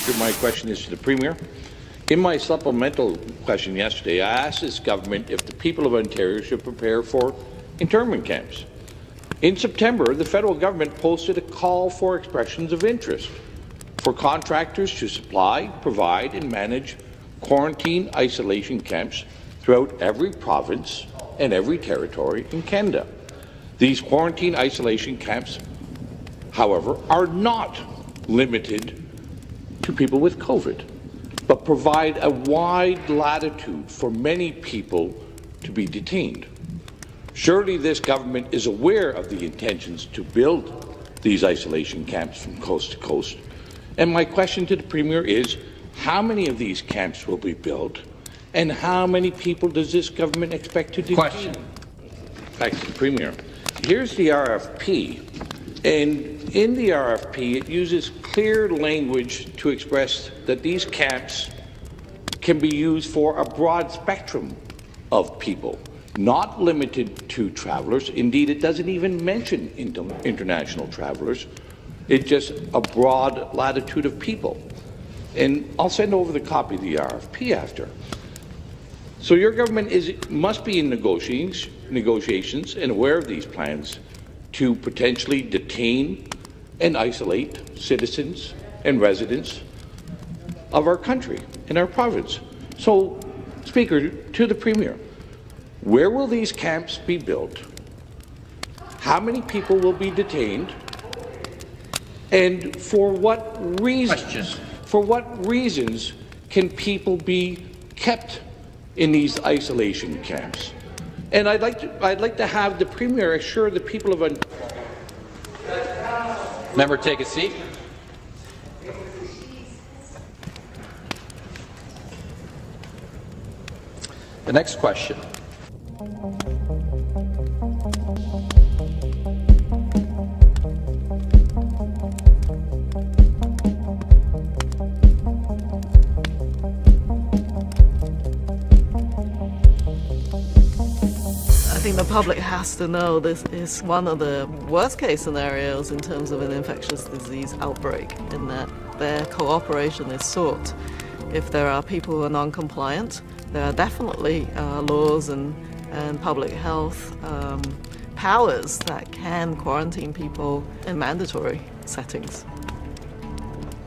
Speaker. My question is to the Premier. In my supplemental question yesterday, I asked this government if the people of Ontario should prepare for internment camps. In September, the federal government posted a call for expressions of interest for contractors to supply, provide and manage quarantine isolation camps throughout every province and every territory in Canada. These quarantine isolation camps, however, are not limited to people with COVID, but provide a wide latitude for many people to be detained. Surely this government is aware of the intentions to build these isolation camps from coast to coast. And my question to the Premier is, how many of these camps will be built, and how many people does this government expect to detain? Question. Back to the Premier. Here's the RFP, and in the RFP it uses clear language to express that these camps can be used for a broad spectrum of people, not limited to travellers. Indeed, it doesn't even mention international travellers. It's just a broad latitude of people. And I'll send over the copy of the RFP after. So your government must be in negotiations and aware of these plans to potentially detain and isolate citizens and residents of our country and our province. So, Speaker, to the Premier, where will these camps be built? How many people will be detained? And for what reasons? For what reasons can people be kept in these isolation camps? And I'd like to have the Premier assure the people of Member, take a seat. The next question. I think the public has to know this is one of the worst-case scenarios in terms of an infectious disease outbreak, in that their cooperation is sought. If there are people who are non-compliant, there are definitely laws and public health powers that can quarantine people in mandatory settings.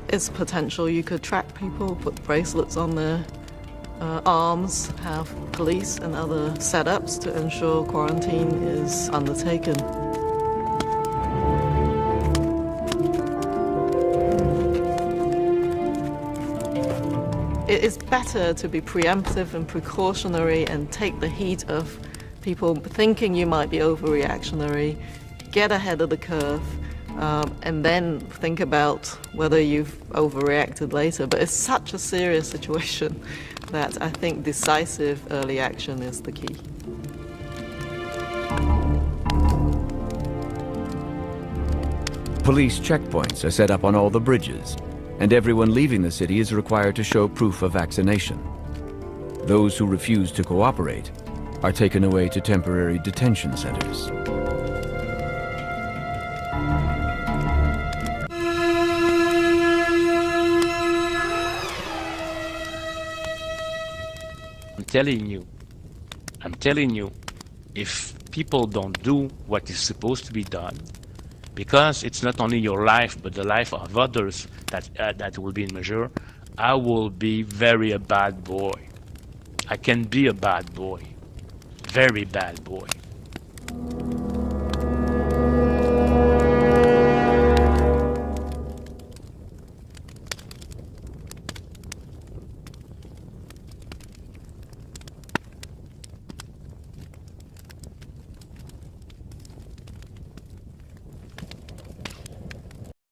It's potential you could track people, put bracelets on their arms, have police and other setups to ensure quarantine is undertaken. It is better to be preemptive and precautionary and take the heat of people thinking you might be overreactionary, get ahead of the curve, and then think about whether you've overreacted later. But it's such a serious situation that I think decisive early action is the key. Police checkpoints are set up on all the bridges, and everyone leaving the city is required to show proof of vaccination. Those who refuse to cooperate are taken away to temporary detention centers. I'm telling you, if people don't do what is supposed to be done, because it's not only your life, but the life of others that will be in measure, I will be very a bad boy. I can be a bad boy, very bad boy.